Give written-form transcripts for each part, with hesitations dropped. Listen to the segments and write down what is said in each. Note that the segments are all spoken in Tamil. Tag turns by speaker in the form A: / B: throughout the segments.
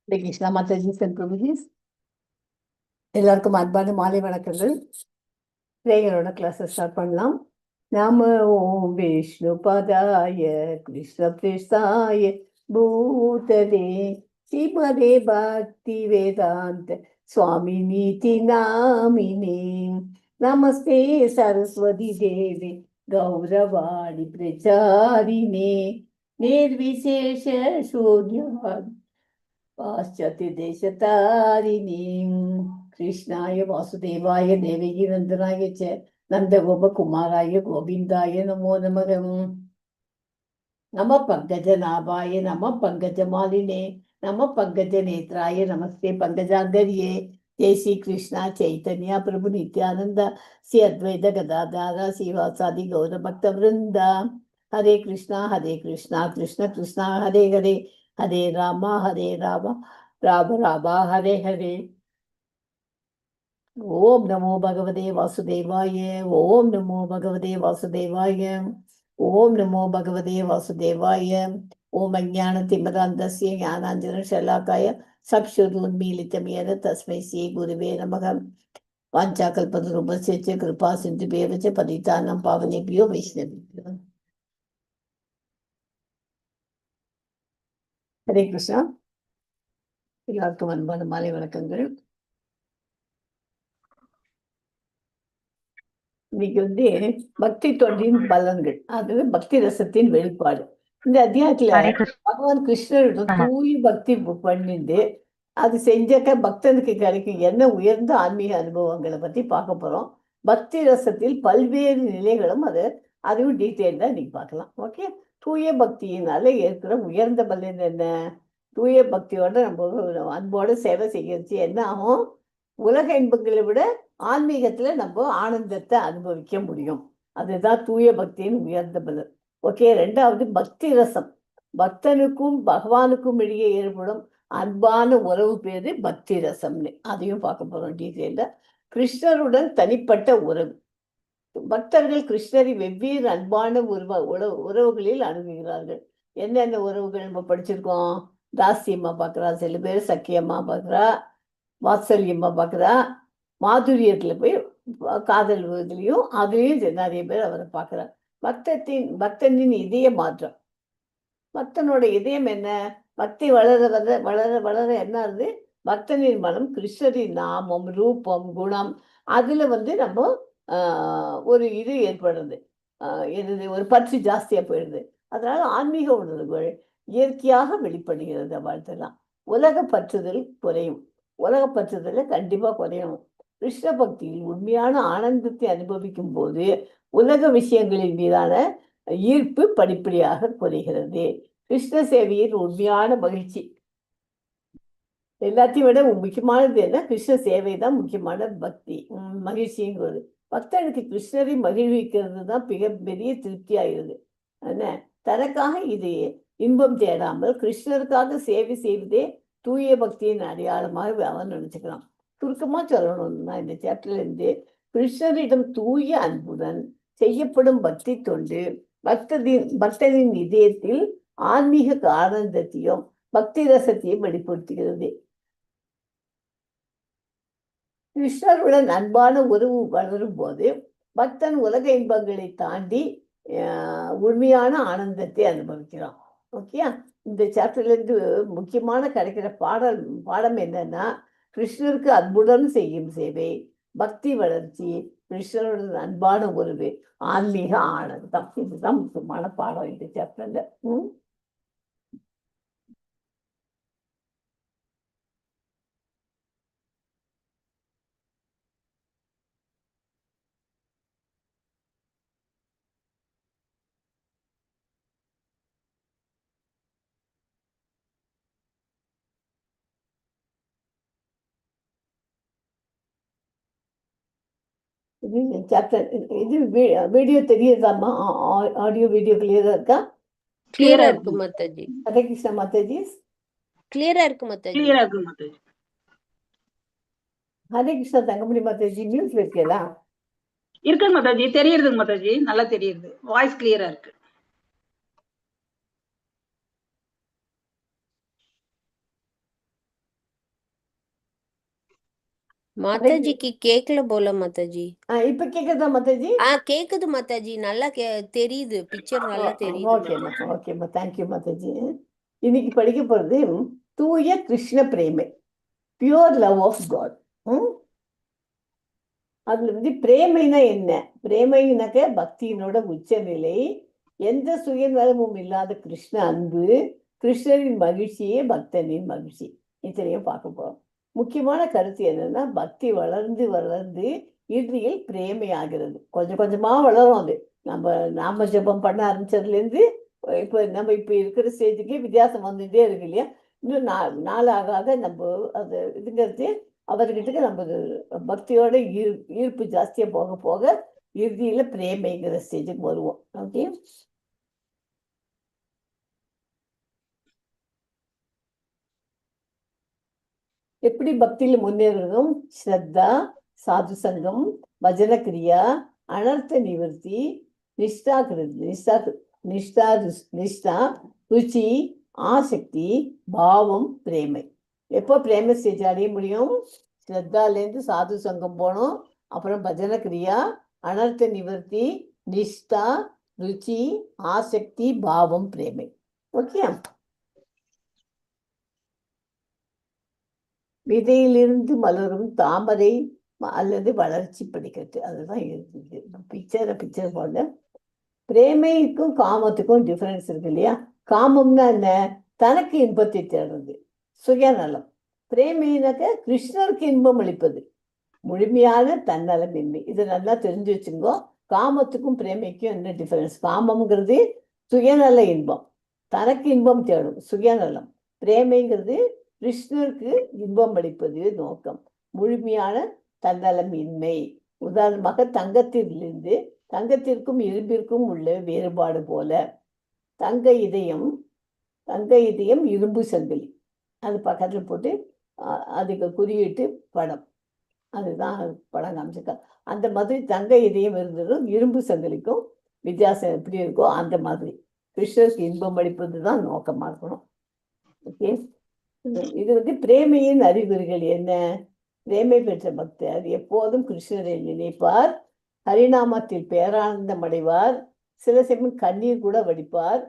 A: ஹரே கிருஷ்ணா மாதாஜி சென் பிரபுஜிஸ். எல்லாருக்கும் அன்பான மாலை வணக்கங்கள். எங்களோட கிளாஸை ஸ்டார்ட் பண்ணலாம். நம ஓம் விஷ்ணு பதாய கிருஷ்ண பிரேஷ்டாய பூததே ஸ்ரீமதே பக்தி வேதாந்த சுவாமி நீதி நாமினே நமஸ்தே சரஸ்வதி தேவி கௌரவாணி பிரச்சாரிணே நிர்விசேஷ சூன்யவாதி पाश्चात्य देशतारिणीं कृष्णाय वासुदेवाय देवकी नन्दनाय च नन्दगोपकुमाराय गोविन्दाय नमो नमः। नमः पङ्कजनाभाय नमः पङ्कजमालिने नमः पङ्कजनेत्राय नमस्ते पङ्कजाङ्गर्ये। जय श्री कृष्णा चैतन्य प्रभु नित्यानंद श्री अद्वैत गदाधर श्रीवासादि गौर भक्त वृंद। हरे कृष्णा कृष्ण कृष्णा हरे हरे हरे राम राम राम हरे हरे। ओम नमो भगवते वासुदेवाय ओम नमो भगवते वासुदेवाय ओम नमो भगवते वासुदेवाय। ओम अज्ञानतिमिरान्धस्य ज्ञानाञ्जनशलाकाय चक्षुरुन्मीलितं येन तस्मै श्री गुरुवे नमः। वाञ्छाकल्पतरुभ्यश्च कृपा सिन्धुभ्येव च पतितानां पावनेभ्यो वैष्णवेभ्यो। हरे कृष्णा. எல்லாருக்கும் அன்பான மாலை வணக்கங்கள். இன்னைக்கு பக்தி தொண்டின் பலன்கள், அது பக்தி ரசத்தின் வெளிப்பாடு. இந்த அத்தியாயத்துல பகவான் கிருஷ்ணரிடம் தூய பக்தி பண்ணிட்டு அது செஞ்சாக்க பக்தனுக்கு கிடைக்கும் என்ன உயர்ந்த ஆன்மீக அனுபவங்களை பத்தி பார்க்க போறோம். பக்தி ரசத்தில் பல்வேறு நிலைகளும் அதுவும் டீட்டெயில் தான் இன்னைக்கு பார்க்கலாம். ஓகே, தூய பக்தியினால இருக்கிற உயர்ந்த பலன் என்ன? தூய பக்தியோட நம்ம அன்போட சேவை செய்யறது என்ன ஆகும்? உலக இன்பங்களை விட ஆன்மீகத்துல நம்ம ஆனந்தத்தை அனுபவிக்க முடியும். அதுதான் தூய பக்தியின் உயர்ந்த பலன். ஓகே, ரெண்டாவது பக்தி ரசம். பக்தனுக்கும் பகவானுக்கும் இடையே ஏற்படும் அன்பான உறவு பேரு பக்தி ரசம்னு, அதையும் பார்க்க போறோம் டீட்டெயில. கிருஷ்ணருடன் தனிப்பட்ட உறவு. பக்தர்கள் கிருஷ்ணரை வெவ்வேறு அன்பான உறவுகளில் அணுகுகிறார்கள். என்னென்ன உறவுகள் நம்ம படிச்சிருக்கோம்? தாசியம்மா பார்க்குறா, சில பேர் சக்கியம்மா பார்க்குறா, வாத்சல்யம்மா பார்க்குறா, மாதுரியத்துல போய் காதல் இதுலையும் அதுலேயும் நிறைய பேர் அவரை பார்க்குறார். பக்தனின் இதய மாற்றம். பக்தனோட இதயம் என்ன? பக்தி வளர வளர வளர வளர என்ன ஆகுது? பக்தனின் மனம் கிருஷ்ணரின் நாமம், ரூபம், குணம் அதுல நம்ம ஒரு இது ஏற்படுறது, ஒரு பற்று ஜாஸ்தியா போயிடுது. அதனால ஆன்மீக உணர்வுகள் இயற்கையாக வெளிப்படுகிறது. வாழ்த்தெல்லாம் உலக பற்றுதல் குறையும். உலக பற்றுதல கண்டிப்பா குறையும். கிருஷ்ண பக்தியில் உண்மையான ஆனந்தத்தை அனுபவிக்கும் போது உலக விஷயங்களின் மீதான ஈர்ப்பு படிப்படியாக குறைகிறது. கிருஷ்ண சேவையில் உண்மையான மகிழ்ச்சி. எல்லாத்தையும் விட முக்கியமானது என்ன? கிருஷ்ண சேவை தான் முக்கியமான பக்தி மகிழ்ச்சிங்கிறது. பக்தனுக்கு கிருஷ்ணரை மகிழ்விக்கிறது தான் மிகப்பெரிய திருப்தியாகிறது. என்ன தனக்காக இது இன்பம் தேடாமல் கிருஷ்ணருக்காக சேவை செய்வதே தூய பக்தியின் அடையாளமாக அவன் நினைச்சுக்கலாம். சுருக்கமா சொல்லணும்னா இந்த சாப்டர்ல இருந்து கிருஷ்ணரிடம் தூய அன்புடன் செய்யப்படும் பக்தி தொண்டு பக்தனின் இதயத்தில் ஆன்மீக ஆனந்தத்தையும் பக்தி ரசத்தையும் வெளிப்படுத்துகிறது. கிருஷ்ணருடன் அன்பான உறவு வளரும் போது பக்தன் உலக இன்பங்களை தாண்டி உண்மையான ஆனந்தத்தை அனுபவிக்கிறான். ஓகே, இந்த சாப்டர்ல இருந்து முக்கியமான கிடைக்கிற பாடம் என்னன்னா, கிருஷ்ணருக்கு அன்புடன் செய்யும் சேவை, பக்தி வளர்ச்சி, கிருஷ்ணருடன் அன்பான உறவு, ஆன்மீக ஆனந்தம். இதுதான் முக்கியமான பாடம் இந்த சாப்டர்ல. சாப்டர் இது வீடியோ தெரியுதாமா? ஆடியோ வீடியோ கிளியரா இருக்கா?
B: கிளியரா இருக்கு மாதாஜி.
A: ஹரே கிருஷ்ணா மாதாஜி.
B: கிளியரா இருக்கு மாதாஜி.
C: கிளியரா இருக்கு மாதாஜி.
A: ஹரே கிருஷ்ணா தங்கமணி மாதாஜி. மியூட்ல இருக்கீங்களா?
C: இருக்குங்க மாதாஜி, தெரியுதுங்க மாதாஜி, நல்லா தெரியுது. வாய்ஸ் கிளியரா இருக்கு.
B: மாதாஜிக்கு கேக்கல போல மாதாஜி.
A: இப்ப கேக்குதா மாதாஜி?
B: கேக்குது மாதாஜி. நல்லா தெரியுது. பிக்சர் நல்லா தெரியுது
A: ஓகேம்மா
B: மாதாஜி.
A: ஓகேம்மா தேங்க்யூ மாதாஜி. இன்னைக்கு படிக்க போறது தூய கிருஷ்ண பிரேமை, பியூர் லவ் ஆஃப் காட். அதுல பிரேமைனா என்ன? பிரேமைனாக்க பக்தியினோட உச்சநிலை, எந்த சுயநலமும் இல்லாத கிருஷ்ண அன்பு, கிருஷ்ணரின் மகிழ்ச்சியே பக்தனின் மகிழ்ச்சி. இத்தனையும் பார்க்க போறோம். முக்கியமான கருத்து என்னன்னா, பக்தி வளர்ந்து வளர்ந்து இறுதியில் பிரேமை ஆகிறது. கொஞ்சம் கொஞ்சமா வளரும். அது நாம ஜெபம் பண்ண ஆரம்பிச்சதுல இருந்து நம்ம இப்ப இருக்கிற ஸ்டேஜுக்கே வித்தியாசம் வந்துட்டே இருக்கு இல்லையா? இன்னும் நாள் ஆக ஆக நம்ம அது இதுங்கிறது அவர்கிட்ட நம்ம பக்தியோட ஈர்ப்பு ஜாஸ்தியா போக போக இறுதியில பிரேமைங்கிற ஸ்டேஜுக்கு வருவோம். ஓகே, எப்படி பக்தியில முன்னேறணும்? ஸ்ரத்தா, சாது சங்கம், பஜன கிரியா, அனர்த்த நிவர்த்தி, நிஷ்டா நிஷ்டா நிஷ்டா, ருச்சி, ஆசக்தி, பாவம், பிரேமை. எப்போ பிரேம ஸ்டேஜ் அடைய முடியும்? ஸ்ரத்தாலேருந்து சாது சங்கம் போனோம், அப்புறம் பஜன கிரியா, அனர்த்த நிவர்த்தி, நிஷ்டா, ருச்சி, ஆசக்தி, பாவம், பிரேமை. ஓகே, விதையிலிருந்து மலரும் தாமரை அல்லது வளர்ச்சி படிக்கிறது. அதுதான் இருக்குது. பிக்சர் போல பிரேமைக்கும் காமத்துக்கும் டிஃபரன்ஸ் இருக்கு இல்லையா? காமம்னா என்ன? தனக்கு இன்பத்தை தேடுறது, சுயநலம். பிரேமைனாக்க கிருஷ்ணருக்கு இன்பம் அளிப்பது, முழுமையான தன்னலமின்மை. இதை நல்லா தெரிஞ்சு வச்சுங்கோ. காமத்துக்கும் பிரேமைக்கும் என்ன டிஃபரன்ஸ்? காமம்ங்கிறது சுயநல இன்பம், தனக்கு இன்பம் தேடும் சுயநலம். பிரேமைங்கிறது கிருஷ்ணருக்கு இன்பம் அளிப்பது நோக்கம், முழுமையான தன்னலமின்மை. உதாரணமாக தங்கத்திலிருந்து தங்கத்திற்கும் இரும்பிற்கும் உள்ள வேறுபாடு போல, தங்க இதயம் இரும்பு சங்கிலி. அது பக்கத்துல போட்டு அதுக்கு குறியிட்டு படம், அதுதான் படம் காமிச்சிருக்காங்க. அந்த மாதிரி தங்க இதயம் இருந்ததும் இரும்பு சங்கிலிக்கும் வித்தியாசம் எப்படி இருக்கோ அந்த மாதிரி கிருஷ்ணருக்கு இன்பம் அளிப்பது தான் நோக்கமா இருக்கணும். ஓகே, இது பிரேமையின் அறிகுறிகள் என்ன? பிரேமை பெற்ற பக்தர் எப்போதும் கிருஷ்ணரை நினைப்பார், ஹரிநாமத்தில் பேரானந்தம் அடைவார், சில சமயம் கண்ணீர் கூட வடிப்பார்,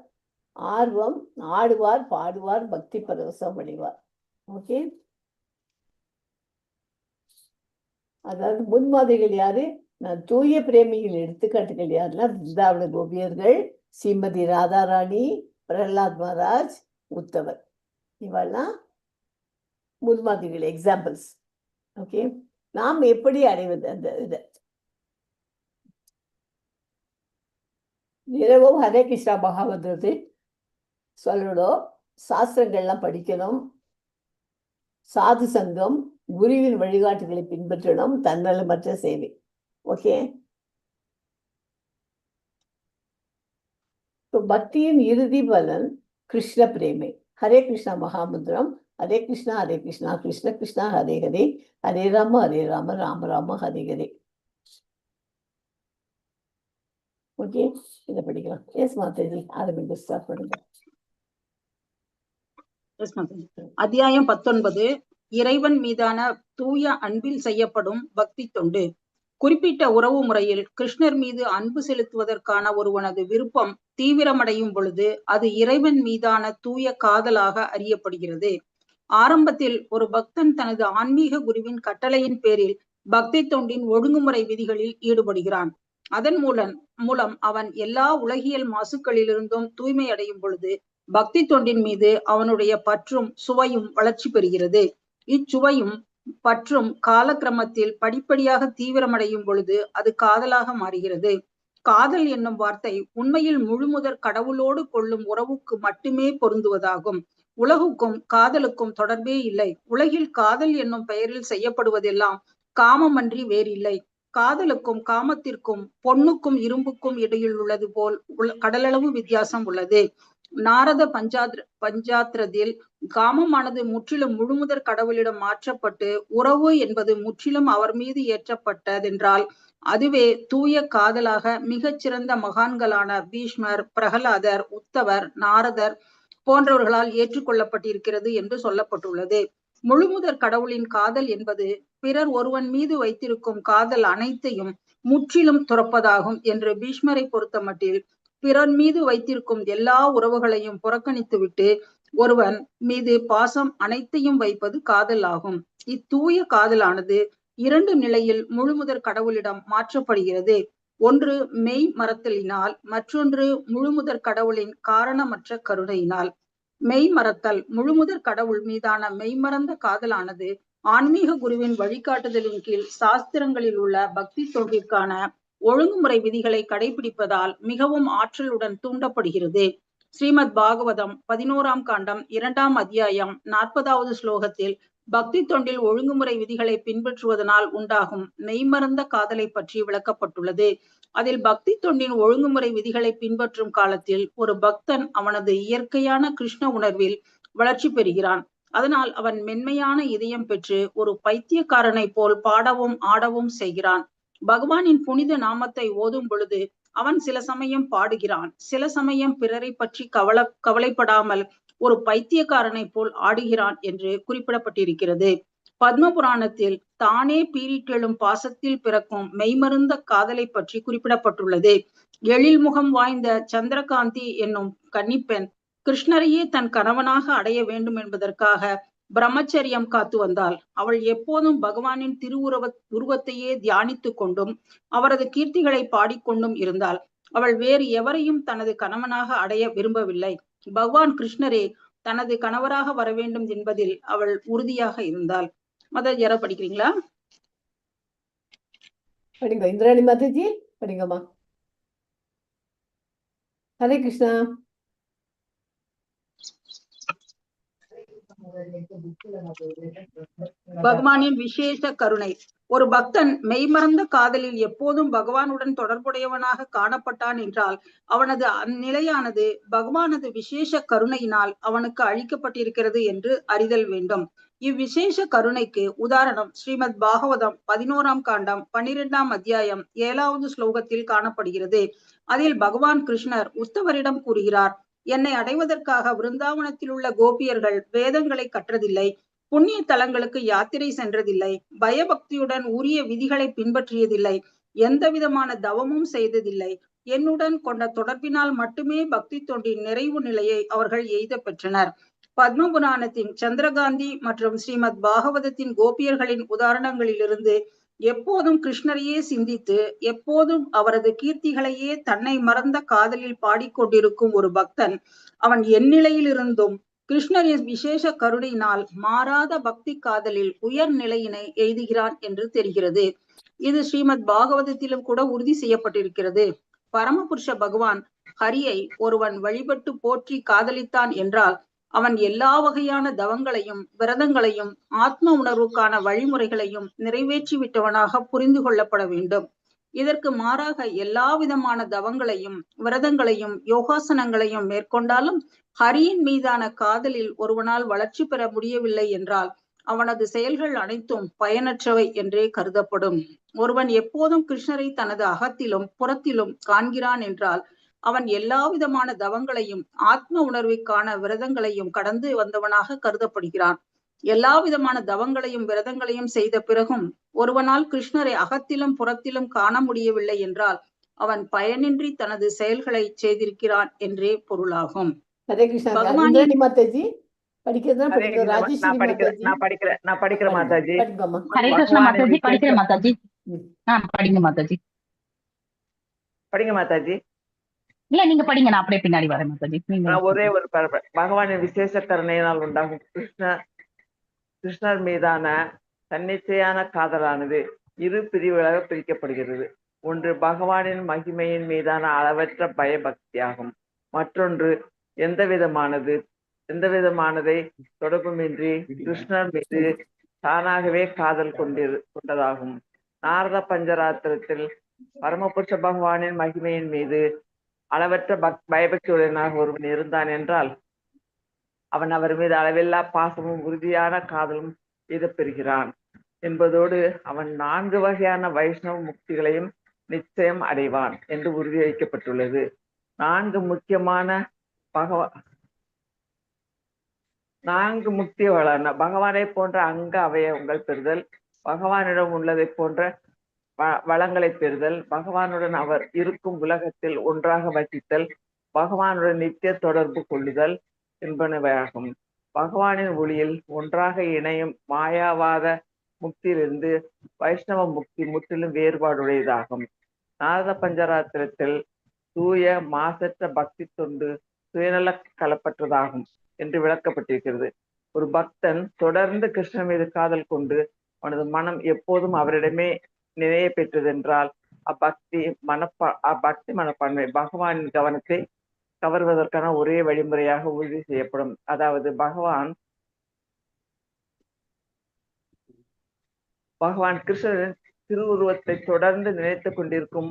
A: ஆர்வம் ஆடுவார், பாடுவார், பக்தி பரவசம் அடைவார். ஓகே, அதாவது முன்மாதிரிகள் யாரு? நான் தூய பிரேமிகள் எடுத்துக்காட்டுகள் யாருன்னா, பிருந்தாவன கோபியர்கள், ஸ்ரீமதி ராதாராணி, பிரகலாத் மகாராஜ், உத்தவர். இவெல்லாம் முன்மாதிரிகள், எக்ஸாம்பிள்ஸ். ஓகே, நாம் எப்படி அடைவது அந்த இதை? இரவும் ஹரே கிருஷ்ணா மகாமந்திரத்தை சொல்லணும், சாஸ்திரங்கள்லாம் படிக்கணும், சாது சங்கம், குருவின் வழிகாட்டுகளை பின்பற்றணும், தன்னலமற்ற சேவை. ஓகே, இப்போ பக்தியின் இறுதி பலன் கிருஷ்ண பிரேமை. ஹரே கிருஷ்ணா மகாமந்திரம், ஹரே கிருஷ்ணா கிருஷ்ண கிருஷ்ணா ஹரே ஹரே, ஹரே ராம ராம ராம ஹரே ஹரே. ஓகே, இதை படிக்கலாம். எஸ் மாதாஜி, ஆரம்பிங்க, ஸ்டார்ட் பண்ணுங்க.
C: அத்தியாயம் 19, இறைவன் மீதான தூய அன்பில் செய்யப்படும் பக்தி தொண்டு. குறிப்பிட்ட உறவு முறையில் கிருஷ்ணர் மீது அன்பு செலுத்துவதற்கான ஒருவனது விருப்பம் தீவிரமடையும் பொழுது அது இறைவன் மீதான தூய காதலாக அறியப்படுகிறது. ஆரம்பத்தில் ஒரு பக்தன் தனது ஆன்மீக குருவின் கட்டளையின் பேரில் பக்தி தொண்டின் ஒழுங்குமுறை விதிகளில் ஈடுபடுகிறான். அதன் மூலம் அவன் எல்லா உலகியல் மாசுக்களிலிருந்தும் தூய்மை அடையும் பொழுது பக்தி தொண்டின் மீது அவனுடைய பற்றும் சுவையும் வளர்ச்சி பெறுகிறது. இச்சுவையும் பற்றும் காலக்கிரமத்தில் படிப்படியாக தீவிரமடையும் பொழுது அது காதலாக மாறுகிறது. காதல் என்னும் வார்த்தை உண்மையில் முழுமுதற் கடவுளோடு கொள்ளும் உறவுக்கு மட்டுமே பொருந்துவதாகும். உலகுக்கும் காதலுக்கும் தொடர்பே இல்லை. உலகில் காதல் என்னும் பெயரில் செய்யப்படுவதெல்லாம் காமமன்றி வேறில்லை. காதலுக்கும் காமத்திற்கும் பொன்னுக்கும் இரும்புக்கும் இடையில் உள்ளது போல் கடலளவு வித்தியாசம் உள்ளது. நாரத பஞ்சாத்திரத்தில் காமமானது முற்றிலும் முழுமுதற் கடவுளிடம் மாற்றப்பட்டு உறவு என்பது முற்றிலும் அவர் மீது ஏற்றப்பட்டதென்றால் அதுவே தூய காதலாக மிகச்சிறந்த மகான்களான பீஷ்மர், பிரகலாதர், உத்தவர், நாரதர் போன்றவர்களால் ஏற்றுக்கொள்ளப்பட்டிருக்கிறது என்று சொல்லப்பட்டுள்ளது. முழுமுதற் கடவுளின் காதல் என்பது பிறர் ஒருவன் மீது வைத்திருக்கும் காதல் அனைத்தையும் முற்றிலும் துறப்பதாகும் என்று பீஷ்மரை பொறுத்தமட்டில் பிறர் மீது வைத்திருக்கும் எல்லா உறவுகளையும் புறக்கணித்துவிட்டு ஒருவன் மீது பாசம் அனைத்தையும் வைப்பது காதல் ஆகும். இத்தூய காதலானது 2 நிலையில் முழுமுதற் கடவுளிடம் மாற்றப்படுகிறது. ஒன்று மெய் மறத்தலினால், மற்றொன்று முழுமுதற் கடவுளின் காரணமற்ற கருணையினால். மெய் மறத்தல் முழுமுதற் கடவுள் மீதான மெய்மறந்த காதலானது ஆன்மீக குருவின் வழிகாட்டுதலின் கீழ் சாஸ்திரங்களில் உள்ள பக்தி தொண்டிற்கான ஒழுங்குமுறை விதிகளை கடைபிடிப்பதால் மிகவும் ஆற்றலுடன் தூண்டப்படுகிறது. ஸ்ரீமத் பாகவதம் 11ஆம் காண்டம் 2ஆம் அத்தியாயம் 40வது ஸ்லோகத்தில் பக்தி தொண்டில் ஒழுங்குமுறை விதிகளை பின்பற்றுவதனால் உண்டாகும் மெய்மறந்த காதலை பற்றி விளக்கப்பட்டுள்ளது. அதில் பக்தி தொண்டின் ஒழுங்குமுறை விதிகளை பின்பற்றும் காலத்தில் ஒரு பக்தன் அவனது இயற்கையான கிருஷ்ண உணர்வில் வளர்ச்சி பெறுகிறான். அதனால் அவன் மென்மையான இதயம் பெற்று ஒரு பைத்தியக்காரனை போல் பாடவும் ஆடவும் செய்கிறான். பகவானின் புனித நாமத்தை ஓதும் பொழுது அவன் சில சமயம் பாடுகிறான், சில சமயம் பிறரை பற்றி கவலைப்படாமல் ஒரு பைத்தியக்காரனை போல் ஆடுகிறான் என்று குறிப்பிடப்பட்டிருக்கிறது. பத்ம புராணத்தில் தானே பீரிட்டெழும் பாசத்தில் பிறக்கும் மெய்மருந்த காதலை பற்றி குறிப்பிடப்பட்டுள்ளது. எழில் முகம் வாய்ந்த சந்திரகாந்தி என்னும் கன்னிப்பெண் கிருஷ்ணரையே தன் கணவனாக அடைய வேண்டும் என்பதற்காக பிரம்மச்சரியம் காத்து வந்தாள். அவள் எப்போதும் பகவானின் உருவத்தையே தியானித்து கொண்டும் அவரது கீர்த்திகளை பாடிக்கொண்டும் இருந்தாள். அவள் வேறு எவரையும் தனது கணவனாக அடைய விரும்பவில்லை. பகவான் கிருஷ்ணரே தனது கணவராக வர வேண்டும் என்பதில் அவள் உறுதியாக இருந்தாள். மாதாஜி யாரா படிக்கிறீங்களா?
A: படிங்க இந்திராணி மாதாஜி, படிங்கம்மா. ஹரே கிருஷ்ணா.
C: பகவானின் விசேஷ கருணை. ஒரு பக்தன் மெய்மறந்த காதலில் எப்போதும் பகவானுடன் தொடர்புடையவனாக காணப்பட்டான் என்றால் அவனது அந்நிலையானது பகவானது விசேஷ கருணையினால் அவனுக்கு அளிக்கப்பட்டிருக்கிறது என்று அறிதல் வேண்டும். இவ்விசேஷ கருணைக்கு உதாரணம் ஸ்ரீமத் பாகவதம் 11ஆம் காண்டம் 12ஆம் அத்தியாயம் 7வது ஸ்லோகத்தில் காணப்படுகிறது. அதில் பகவான் கிருஷ்ணர் உத்தவரிடம் கூறுகிறார், என்னை அடைவதற்காக விருந்தாவனத்தில் உள்ள கோபியர்கள் வேதங்களை கற்றதில்லை, புண்ணிய தலங்களுக்கு யாத்திரை சென்றதில்லை, பயபக்தியுடன் உரிய விதிகளை பின்பற்றியதில்லை, எந்த விதமான தவமும் செய்ததில்லை. என்னுடன் கொண்ட தொடர்பினால் மட்டுமே பக்தி தொண்டின் நிறைவு நிலையை அவர்கள் எய்த பெற்றனர். பத்ம புராணத்தின் சந்திரகாந்தி மற்றும் ஸ்ரீமத் பாகவதத்தின் கோபியர்களின் உதாரணங்களிலிருந்து எப்போதும் கிருஷ்ணரையே சிந்தித்து எப்போதும் அவரது கீர்த்திகளையே தன்னை மறந்த காதலில் பாடிக்கொண்டிருக்கும் ஒரு பக்தன் அவன் எந்நிலையிலிருந்தும் கிருஷ்ணரின் விசேஷ கருணையினால் மாறாத பக்தி காதலில் உயர் நிலையினை எய்துகிறான் என்று தெரிகிறது. இது ஸ்ரீமத் பாகவதத்திலும் கூட உறுதி செய்யப்பட்டிருக்கிறது. பரமபுருஷ பகவான் ஹரியை ஒருவன் வழிபட்டு போற்றி காதலித்தான் என்றால் அவன் எல்லா வகையான தவங்களையும் விரதங்களையும் ஆத்ம உணர்வுக்கான வழிமுறைகளையும் நிறைவேற்றி விட்டவனாக புரிந்து கொள்ளப்பட வேண்டும். இதற்கு மாறாக எல்லா விதமான தவங்களையும் விரதங்களையும் யோகாசனங்களையும் மேற்கொண்டாலும் ஹரியின் மீதான காதலில் ஒருவனால் வளர்ச்சி பெற முடியவில்லை என்றால் அவனது செயல்கள் அனைத்தும் பயனற்றவை என்றே கருதப்படும். ஒருவன் எப்போதும் கிருஷ்ணரை தனது அகத்திலும் புறத்திலும் காண்கிறான் என்றால் அவன் எல்லா விதமான தவங்களையும் ஆத்ம உணர்விற்கான விரதங்களையும் கடந்து வந்தவனாக கருதப்படுகிறான். எல்லா விதமான தவங்களையும் விரதங்களையும் செய்த பிறகும் ஒருவனால் கிருஷ்ணரை அகத்திலும் புறத்திலும் காண முடியவில்லை என்றால் அவன் பயனின்றி தனது செயல்களை செய்திருக்கிறான் என்றே பொருளாகும்.
A: ஹரே கிருஷ்ணா. இந்திராணி மாதாஜி படிக்கிறதா படிக்கிற ராஜேஸ்வரி மாதாஜி.
D: நான் படிக்கிறேன் மாதாஜி.
A: படிங்கம்மா.
E: ஹரே கிருஷ்ணா மாதாஜி, படிக்கிறேன் மாதாஜி. படிங்க மாதாஜி.
D: படிங்க மாதாஜி.
E: இல்ல நீங்க படிங்க, நான் அப்படியே பின்னாடி வரேன் மாதாஜி.
D: நான் ஒரே ஒரு பகவானின் விசேஷ கருணையினால் உண்டாகும் கிருஷ்ணர் மீதான தன்னிச்சையான காதலானது 2 பிரிவுகளாக பிரிக்கப்படுகிறது. ஒன்று பகவானின் மகிமையின் மீதான அளவற்ற பயபக்தியாகும். மற்றொன்று எந்தவிதமானதை தொடர்புமின்றி கிருஷ்ணர் மீது தானாகவே காதல் கொண்டதாகும். நாரத பஞ்சராத்திரத்தில் பரமபுருஷ பகவானின் மகிமையின் மீது அளவற்ற பயபக்தியுடனாக ஒருவன் இருந்தான் என்றால் அவன் அவர் மீது அளவில்லா பாசமும் உறுதியான காதலும் எய்தப்பெறுகிறான் என்பதோடு அவன் 4 வகையான வைஷ்ணவ முக்திகளையும் நிச்சயம் அடைவான் என்று உறுதியளிக்கப்பட்டுள்ளது. 4 முக்கியமான 4 முக்தி வளர்ன பகவானை போன்ற அங்க அவயவங்கள் பெறுதல், பகவானிடம் உள்ளதை போன்ற வளங்களை பெறுதல், பகவானுடன் அவர் இருக்கும் உலகத்தில் ஒன்றாக வசித்தல், பகவானுடன் நித்திய தொடர்பு கொள்ளுதல் என்பனவையாகும். பகவானின் ஒளியில் ஒன்றாக இணையும் மாயாவாத முக்தியிலிருந்து வைஷ்ணவ முக்தி முற்றிலும் வேறுபாடுடையதாகும். நாரத பஞ்சராத்திரத்தில் தூய மாசற்ற பக்தி தொண்டு சுயநல கலப்பற்றதாகும் என்று விளக்கப்பட்டிருக்கிறது. ஒரு பக்தன் தொடர்ந்து கிருஷ்ணன் மீது காதல் கொண்டு அவனது மனம் எப்போதும் அவரிடமே நினைய பெற்றதென்றால் அபக்தி மனப்பான்மை பகவானின் கவனத்தை கவர்வதற்கான ஒரே வழிமுறையாக உறுதி செய்யப்படும். அதாவது பகவான் கிருஷ்ணரின் திருவுருவத்தை தொடர்ந்து நினைத்துக் கொண்டிருக்கும்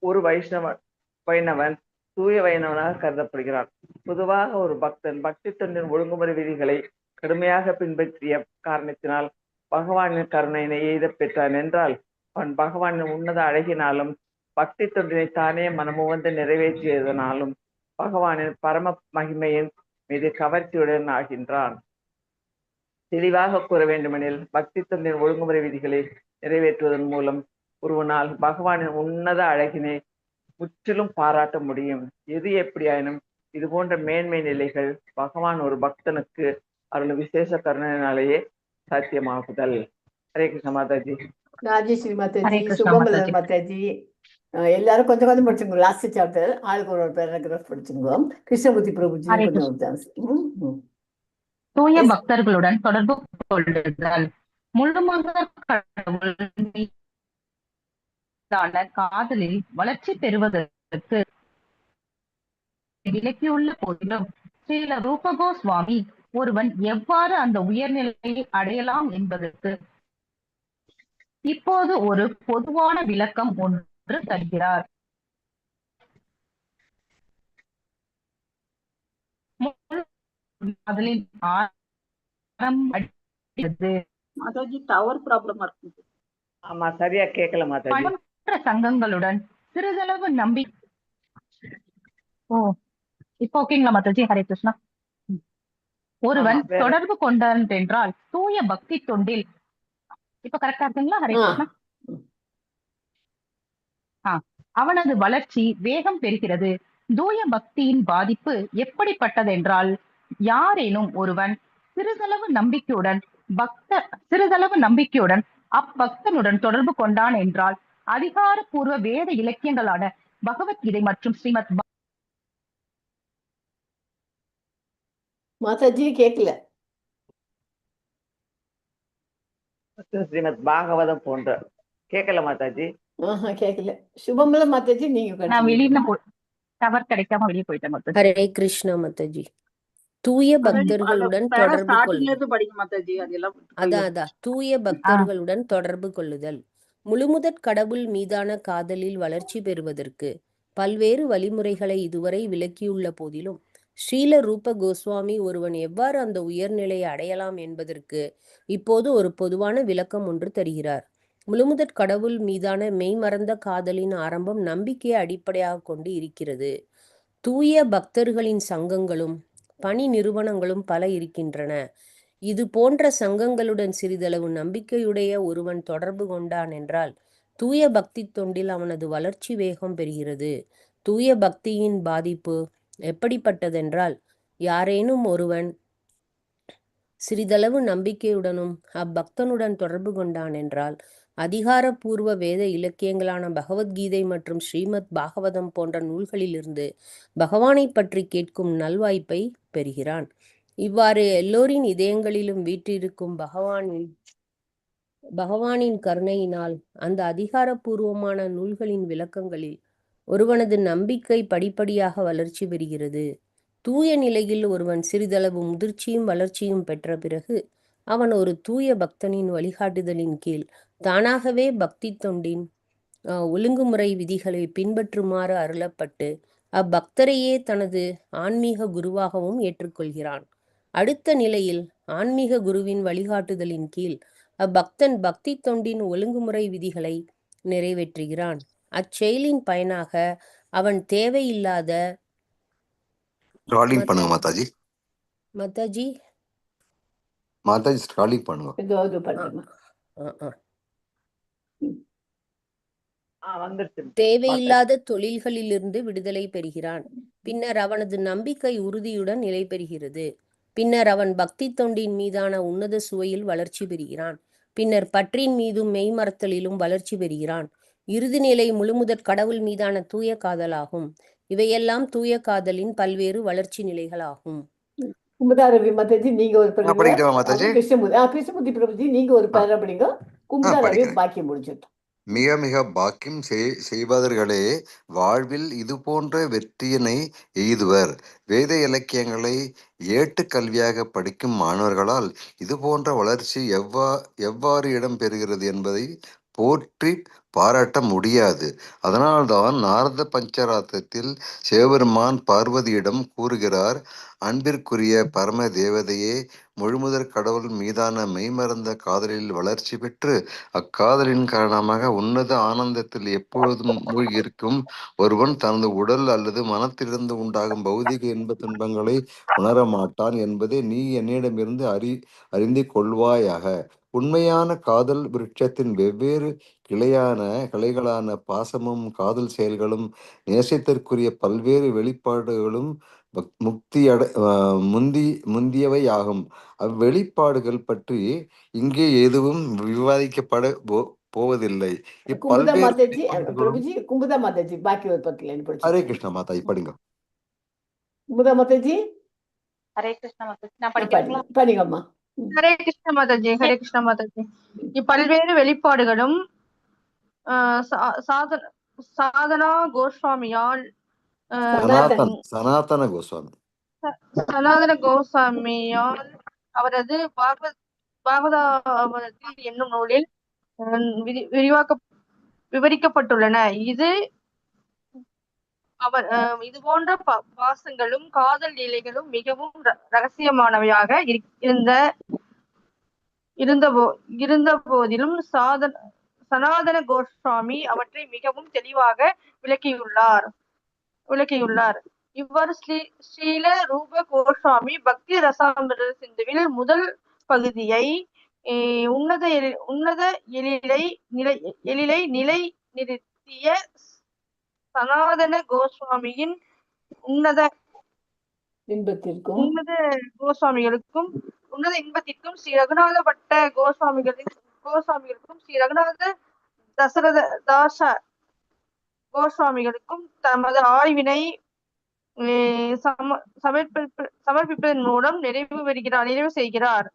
D: ஒரு வைணவன் தூய வைணவனாக கருதப்படுகிறான். பொதுவாக ஒரு பக்தன் பக்தி தொண்டின் ஒழுங்குமுறை விதிகளை கடுமையாக பின்பற்றிய காரணத்தினால் பகவானின் கருணையினை எய்த பெற்றான் என்றால், அவன் பகவானின் உன்னத அழகினாலும் பக்தி தொண்டினை தானே மனமுவந்து நிறைவேற்றியதனாலும் பகவானின் பரம மகிமையின் மீது கவர்ச்சியுடன் ஆகின்றான். தெளிவாக கூற வேண்டுமெனில், பக்தி தொண்டின் ஒழுங்குமுறை விதிகளை நிறைவேற்றுவதன் மூலம் ஒருவனால் பகவானின் உன்னத அழகினை முற்றிலும் பாராட்ட முடியும். எது எப்படியாயினும் இது போன்ற மேன்மை நிலைகள் பகவான் ஒரு பக்தனுக்கு அருள் விசேஷ கருணையினாலேயே சாத்தியமாகுதல். ஹரே கிருஷ்ண மாதாஜி.
A: ராஜேஸ்வரி
E: ஹரே
A: மாதாஜி,
E: கிருஷ்ணா
A: சுபமலர்
E: மாதாஜி.
A: மாதாஜி, எல்லாரும் கொஞ்சம் கொஞ்சம் படிச்சுங்க. லாஸ்ட் சாப்டர் ஆளுக்கு ஒரு பேராகிராஃப் படிச்சுங்க. கிருஷ்ணமூர்த்தி பிரபுஜி
E: ஹரே
A: கொஞ்சம்
E: தூய
A: Yes.
E: பக்தர்களுடன் தொடர்பு கொள்ளுதல், முழுமுதற் கடவுள் மீதான காதலில் வளர்ச்சி பெறுவதற்கு விலக்கியுள்ள போதிலும் ஸ்ரீல ரூப கோஸ்வாமி ஒருவன் எவ்வாறு அந்த உயர்நிலையை அடையலாம் என்பதற்கு இப்போது ஒரு பொதுவான விளக்கம் ஒன்று தருகிறார். காதலின் ஆரம்பம்
C: மாதாஜி டவர் ப்ராப்ளமா இருக்கு.
D: ஆமா, சரியா கேட்கல மாதாஜி.
E: மற்ற சங்கங்களுடன் சிறிதளவு இப்போ ஓகேங்களா மாதாஜி? ஹரே கிருஷ்ணா. ஒருவன்
D: ஆமா, வேற.
E: தொடர்பு கொண்டான் என்றால் தூய பக்தி தொண்டில் இப்ப கரெக்டா இருக்குங்களா? ஹரே கிருஷ்ணா. அவனது வளர்ச்சி வேகம் பெறுகிறது. தூய பக்தியின் பாதிப்பு எப்படிப்பட்டதென்றால், யாரேனும் ஒருவன் சிறிதளவு நம்பிக்கையுடன் அப்பக்தனுடன் தொடர்பு கொண்டான் என்றால் அதிகாரப்பூர்வ வேத இலக்கியங்களான பகவத்கீதை மற்றும் ஸ்ரீமத்
A: மாதாஜி கேட்கல.
D: ஸ்ரீமத் பாகவதம் போன்ற கேட்கல மாதாஜி.
A: கேட்கல. சுபமலர் மாதாஜி, நீங்க
E: நான் வெளியில
A: continue.
E: டவர் கிடைக்காம வெளியே போயிட்டேன் மாதாஜி.
B: ஹரே கிருஷ்ண மாதாஜி. தூய பக்தர்களுடன் தொடர்பு
C: ஸ்டார்டிங்ல
B: கொள்ளுதல்.
C: இருந்து படிங்க மாதாஜி. அதெல்லாம்
B: அதான் தூய பக்தர்களுடன் தொடர்பு கொள்ளுதல், முழுமுதற் கடவுள் மீதான காதலில் வளர்ச்சி பெறுவதற்கு பல்வேறு வழிமுறைகளை இதுவரை விளக்கியுள்ள போதிலும் ஸ்ரீல ரூப கோஸ்வாமி ஒருவன் எவ்வாறு அந்த உயர்நிலையை அடையலாம் என்பதற்கு இப்போது ஒரு பொதுவான விளக்கம் ஒன்று தருகிறார். முழுமுதற் கடவுள் மீதான மெய்மறந்த காதலின் ஆரம்பம் நம்பிக்கையை அடிப்படையாக கொண்டு இருக்கிறது. தூய பக்தர்களின் சங்கங்களும் பணி நிறுவனங்களும் பல இருக்கின்றன. இது போன்ற சங்கங்களுடன் சிறிதளவு நம்பிக்கையுடைய ஒருவன் தொடர்பு கொண்டான் என்றால் தூய பக்தி தொண்டில் அவனது வளர்ச்சி வேகம் பெறுகிறது. தூய பக்தியின் பாதிப்பு எப்படிப்பட்டதென்றால், யாரேனும் ஒருவன் சிறிதளவு நம்பிக்கையுடனும் அப்பக்தனுடன் தொடர்பு கொண்டான் என்றால் அதிகாரப்பூர்வ வேத இலக்கியங்களான பகவத்கீதை மற்றும் ஸ்ரீமத் பாகவதம் போன்ற நூல்களிலிருந்து பகவானை பற்றி கேட்கும் நல்வாய்ப்பை பெறுகிறான். இவ்வாறு எல்லோரின் இதயங்களிலும் வீற்றிருக்கும் பகவானின் கருணையினால் அந்த அதிகாரப்பூர்வமான நூல்களின் விளக்கங்களில் ஒருவனது நம்பிக்கை படிப்படியாக வளர்ச்சி பெறுகிறது. தூய நிலையில் ஒருவன் சிறிதளவு முதிர்ச்சியும் வளர்ச்சியும் பெற்ற பிறகு அவன் ஒரு தூய பக்தனின் வழிகாட்டுதலின் கீழ் தானாகவே பக்தி தொண்டின் ஒழுங்குமுறை விதிகளை பின்பற்றுமாறு அருளப்பட்டு அப்பக்தரையே தனது ஆன்மீக குருவாகவும் ஏற்றுக்கொள்கிறான். அடுத்த நிலையில் ஆன்மீக குருவின் வழிகாட்டுதலின் கீழ் அப்பக்தன் பக்தி தொண்டின் ஒழுங்குமுறை விதிகளை நிறைவேற்றுகிறான். அச்செயலின் பயனாக அவன் தேவையில்லாத
F: ராலிங் பண்ணுங்க மாதாஜி.
B: மாதாஜி.
F: மாதாஜி ஸ்டாலிக் பண்ணுங்க.
A: ஏதாவது பண்ணுங்க.
D: வந்துருச்சு.
B: தேவையில்லாத தொழில்களிலிருந்து விடுதலை பெறுகிறான். பின்னர் அவனது நம்பிக்கை உறுதியுடன் நிலை பெறுகிறது. பின்னர் அவன் பக்தி தொண்டின் மீதான உன்னத சுவையில் வளர்ச்சி பெறுகிறான். பின்னர் பற்றின் மீதும் மெய்மறத்தலிலும் வளர்ச்சி பெறுகிறான். இறுதி நிலை முழுமுதற் கடவுள் மீதான தூய காதலாகும். இவையெல்லாம் தூய காதலின் பல்வேறு வளர்ச்சி நிலைகளாகும்.
A: குமுதா ரவி மாதாஜி நீங்க ஒரு
F: நான் படிக்கட்டுமா மாதாஜி?
A: கிருஷ்ணமூர்த்தி பிரபுஜி நீங்க ஒரு பேரா படிங்க. குமுதா ரவி
F: படிக்கிறேன்.
A: பாக்கி முடிச்சிட்டோம்.
F: மிக மிக பாக்கியம் செய்வதர்களே வாழ்வில் இது போன்ற வெற்றியினை எய்துவர். வேத இலக்கியங்களை ஏட்டு கல்வியாக படிக்கும் மாணவர்களால் இது போன்ற வளர்ச்சி எவ்வாறு இடம் பெறுகிறது என்பதை போற்றி பாராட்ட முடியாது. அதனால்தான் நாரத பஞ்சராத்திரத்தில் சிவபெருமான் பார்வதியிடம் கூறுகிறார், அன்பிற்குரிய பரம தேவதையே, முழுமுதற் கடவுள் மீதான மெய்மறந்த காதலில் வளர்ச்சி பெற்று அக்காதலின் காரணமாக உன்னத ஆனந்தத்தில் எப்பொழுதும் மூழ்கியிருக்கும் ஒருவன் தனது உடல் அல்லது மனத்திலிருந்து உண்டாகும் பௌதிக இன்ப துன்பங்களை உணர மாட்டான் என்பதை நீ என்னிடமிருந்து அறிந்து கொள்வாயாக. உண்மையான காதல் விருட்சத்தின் வெவ்வேறு கிளைகளான பாசமும் காதல் செயல்களும் நேசத்திற்குரிய பல்வேறு வெளிப்பாடுகளும் முந்தியவை ஆகும். அவ்வெளிப்பாடுகள் பற்றி இங்கே எதுவும் விவாதிக்கப்பட போவதில்லை.
A: குமுதா மாதாஜி பிரபுஜி, குமுதா மாதாஜி பாக்கி ஒரு 10 லைன் படிச்சு.
F: ஹரே கிருஷ்ணா மாதாஜி படிங்க.
A: குமுதா மாதாஜி.
G: ஹரே கிருஷ்ணா மாதாஜி. நான் படிக்கிறேன்.
A: படிங்கம்மா.
G: ஹரே கிருஷ்ண மாதாஜி. ஹரே கிருஷ்ண மாதாஜி. இப்பல்வேறு வெளிப்பாடுகளும் சாதனா கோஸ்வாமியால்
F: சனாதன கோஸ்வாமி
G: அவரது பாகவதாவதத்தில் என்னும் நூலில் விவரிக்கப்பட்டுள்ளன. இது போன்ற பாசங்களும் காதல் லீலைகளும் மிகவும் ரகசியமானவையாக இருந்த போதிலும் சனாதன கோஸ்வாமி அவற்றை மிகவும் தெளிவாக விளக்கியுள்ளார். இவ்வாறு ஸ்ரீல ரூப கோஸ்வாமி பக்தி ரசாமிர்த சிந்துவில் முதல் பகுதியை உன்னத எழிலை நிலை நிறுத்திய சனாதன கோஸ்வாமியின் உன்னத இன்பத்திற்கும் ஸ்ரீ ரகுநாத பட்ட கோஸ்வாமிகளுக்கும் ஸ்ரீ ரகுநாத தசரத தாச கோஸ்வாமிகளுக்கும் தமது ஆய்வினை சமர்ப்பிப்பதன் மூலம் நிறைவு செய்கிறார்.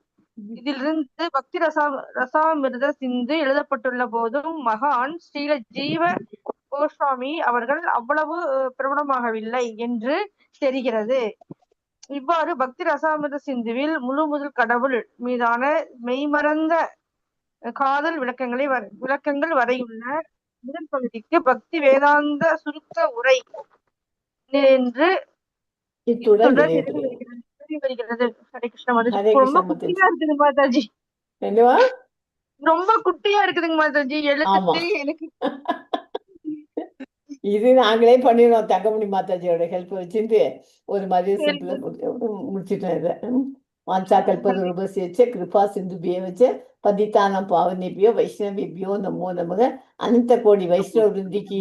G: இதிலிருந்து பக்தி ரசாமிர்த சிந்து எழுதப்பட்டுள்ள போதும் மகான் ஸ்ரீல ஜீவ கோஸ்வாமி அவர்கள் அவ்வளவு பிரபலமாகவில்லை என்று தெரிகிறது. இவ்வாறு பக்தி ரசாமிர்த சிந்துவில் முழுமுதல் கடவுள் மீதான மெய்மறந்த காதல் விளக்கங்கள் வரையுள்ள முதல் பகுதிக்கு பக்தி வேதாந்த சுருக்க உரை என்று வருகிறது. ஹரே கிருஷ்ண மாதாஜி. ரொம்ப குட்டியா இருக்குதுங்க மாதாஜி. ரொம்ப குட்டியா இருக்குதுங்க மாதாஜி. எழுத்து எனக்கு
A: இது நாங்களே பண்ணிடுறோம். தங்கமணி மாதாஜியோட ஹெல்ப் வச்சுட்டு ஒரு மாதிரி சிம்பிளா முடிச்சுட்டோம். இதை வாஞ்சா கல்பதூபஸ்ய கிருபா சிந்துபிய பதிதானம் பாவனேபியோ வைஷ்ணவேபியோ நமோ நமக. அனந்த கோடி வைஷ்ணவ விருந்திக்கு